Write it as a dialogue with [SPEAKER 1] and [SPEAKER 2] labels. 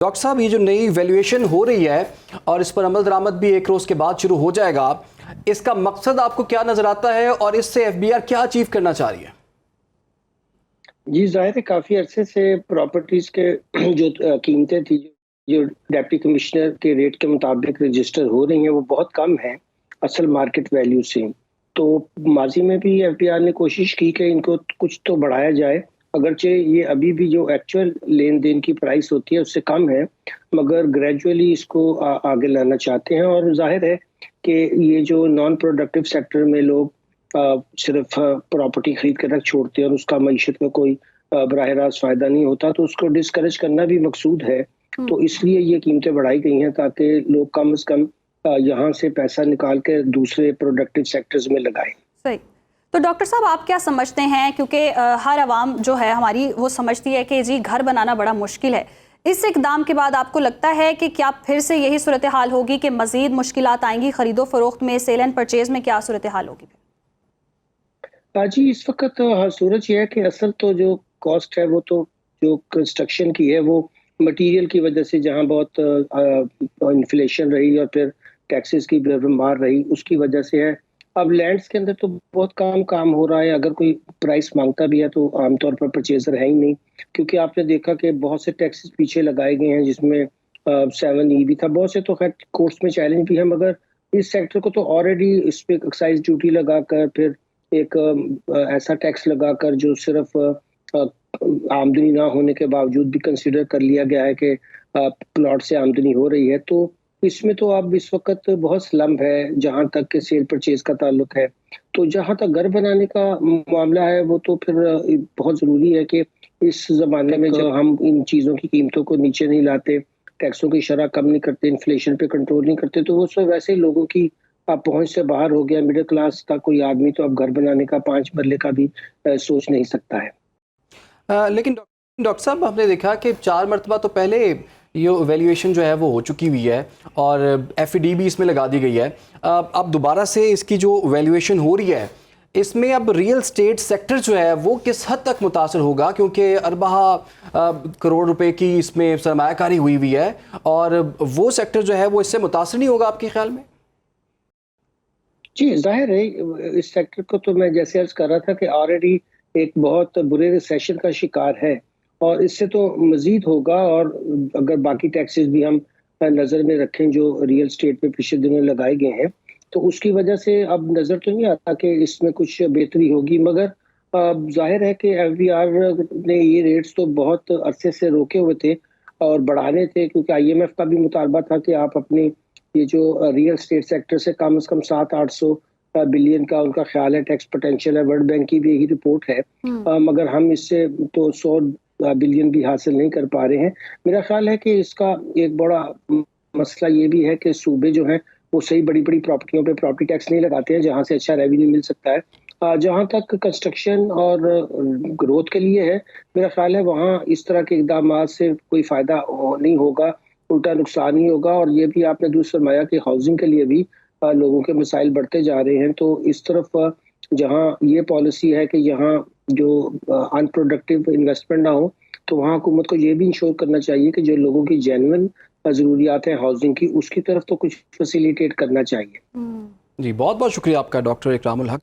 [SPEAKER 1] Doctor साहब, ये जो नई वैल्यूएशन हो रही है और इस पर अमल दरामद भी एक रोज के बाद शुरू हो जाएगा, इसका मकसद आपको क्या नजर आता है और इससे एफबीआर क्या अचीव करना चाह रही है?
[SPEAKER 2] जी, ज़ाहिर है काफ़ी अरसे से प्रॉपर्टीज़ के जो कीमतें थी, जो डिप्टी कमिश्नर के रेट के मुताबिक रजिस्टर हो रही हैं, वो बहुत कम है असल मार्केट वैल्यू से। तो माजी में भी एफबीआर ने कोशिश की कि इनको कुछ तो बढ़ाया जाए, अगरचे ये अभी भी जो एक्चुअल लेन देन की प्राइस होती है उससे कम है, मगर ग्रेजुअली इसको आगे लाना चाहते हैं। और जाहिर है कि ये जो नॉन प्रोडक्टिव सेक्टर में लोग सिर्फ प्रॉपर्टी खरीद कर रख छोड़ते हैं और उसका मईशत में कोई बराह रास्त फायदा नहीं होता, तो उसको डिस्करेज करना भी मकसूद है। तो इसलिए ये कीमतें बढ़ाई गई हैं ताकि लोग कम से कम यहाँ से पैसा निकाल के दूसरे प्रोडक्टिव सेक्टर्स में लगाएं।
[SPEAKER 3] सही। तो डॉक्टर साहब, आप क्या समझते हैं, क्योंकि हर आवाम जो है हमारी वो समझती है कि जी घर बनाना बड़ा मुश्किल है, इस इकदाम के बाद आपको लगता है कि क्या फिर से यही सूरत हाल होगी कि मजीद मुश्किलात आएंगी खरीदो फरोख्त में, सेल एंड परचेज में क्या सूरत हाल होगी?
[SPEAKER 2] जी, इस वक्त सूरज ये है कि असल तो जो कॉस्ट है वो तो जो कंस्ट्रक्शन की है वो मटेरियल की वजह से, जहां बहुत इन्फ्लेशन रही और फिर टैक्सेस की मार रही, उसकी वजह से है। अब लैंड्स के अंदर तो बहुत कम काम हो रहा है, अगर कोई प्राइस मांगता भी है तो आमतौर पर परचेजर है ही नहीं, क्योंकि आपने देखा कि बहुत से टैक्सेस पीछे लगाए गए हैं, जिसमें 7E भी था, बहुत से तो खैर कोर्ट्स में चैलेंज भी है, मगर इस सेक्टर को तो ऑलरेडी इस पे एक्साइज ड्यूटी लगाकर, फिर एक ऐसा टैक्स लगाकर जो सिर्फ आमदनी ना होने के बावजूद भी कंसिडर कर लिया गया है कि प्लॉट से आमदनी हो रही है, तो इसमें तो अब इस वक्त बहुत स्लम्प है जहां तक के सेल परचेज का ताल्लुक है। तो जहां तक घर बनाने का मामला है वो तो फिर बहुत ज़रूरी है कि इस ज़माने में जब हम इन चीज़ों की कीमतों को नीचे नहीं लाते, टैक्सों की शरह कम नहीं करते, इन्फ्लेशन पे कंट्रोल नहीं करते, तो वो सब वैसे लोगों की अब पहुंच से बाहर हो गया। मिडिल क्लास का कोई आदमी तो अब घर बनाने का 5 मरले का भी सोच नहीं सकता है।
[SPEAKER 1] लेकिन डॉक्टर साहब, आपने देखा कि 4 मरतबा तो पहले ये वैल्यूएशन जो है वो हो चुकी हुई है और एफईडी भी इसमें लगा दी गई है। अब दोबारा से इसकी जो वैल्यूएशन हो रही है, इसमें अब रियल स्टेट सेक्टर जो है वो किस हद तक मुतासर होगा, क्योंकि अरबा करोड़ रुपए की इसमें सरमायाकारी हुई हुई है और वो सेक्टर जो है वो इससे मुतासर नहीं होगा आपके ख्याल में?
[SPEAKER 2] जी, जाहिर है इस सेक्टर को तो मैं जैसे अर्ज कर रहा था कि ऑलरेडी एक बहुत बुरे रिसेशन का शिकार है और इससे तो मजीद होगा। और अगर बाकी टैक्सेस भी हम नज़र में रखें जो रियल स्टेट पे पिछले दिनों लगाए गए हैं, तो उसकी वजह से अब नज़र तो नहीं आता कि इसमें कुछ बेहतरी होगी, मगर जाहिर है कि एफबीआर ने ये रेट्स तो बहुत अरसे से रोके हुए थे और बढ़ाने थे, क्योंकि IMF का भी मुतालबा था कि आप अपने ये जो रियल स्टेट सेक्टर से कम 700-800 बिलियन का उनका ख्याल है टैक्स पोटेंशियल है। वर्ल्ड बैंक की भी यही रिपोर्ट है, मगर हम इससे तो 100 बिलियन भी हासिल नहीं कर पा रहे हैं। मेरा ख्याल है कि इसका एक बड़ा मसला ये भी है कि सूबे जो हैं वो सही बड़ी बड़ी प्रॉपर्टियों पे प्रॉपर्टी टैक्स नहीं लगाते हैं, जहां से अच्छा रेवेन्यू मिल सकता है। जहां तक कंस्ट्रक्शन और ग्रोथ के लिए है, मेरा ख्याल है वहाँ इस तरह के इकदाम से कोई फ़ायदा नहीं होगा, उल्टा नुकसान ही होगा। और ये भी आपने दुरुस्त फरमाया कि हाउसिंग के लिए भी लोगों के मसाइल बढ़ते जा रहे हैं, तो इस तरफ जहाँ ये पॉलिसी है कि यहाँ जो अनप्रोडक्टिव इन्वेस्टमेंट ना हो, तो वहाँ हुकूमत को ये भी इंश्योर करना चाहिए कि जो लोगों की जेन्युइन ज़रूरियात हैं हाउसिंग की, उसकी तरफ तो कुछ फैसिलिटेट करना चाहिए।
[SPEAKER 1] जी, बहुत बहुत शुक्रिया आपका डॉक्टर इकरामुल हक।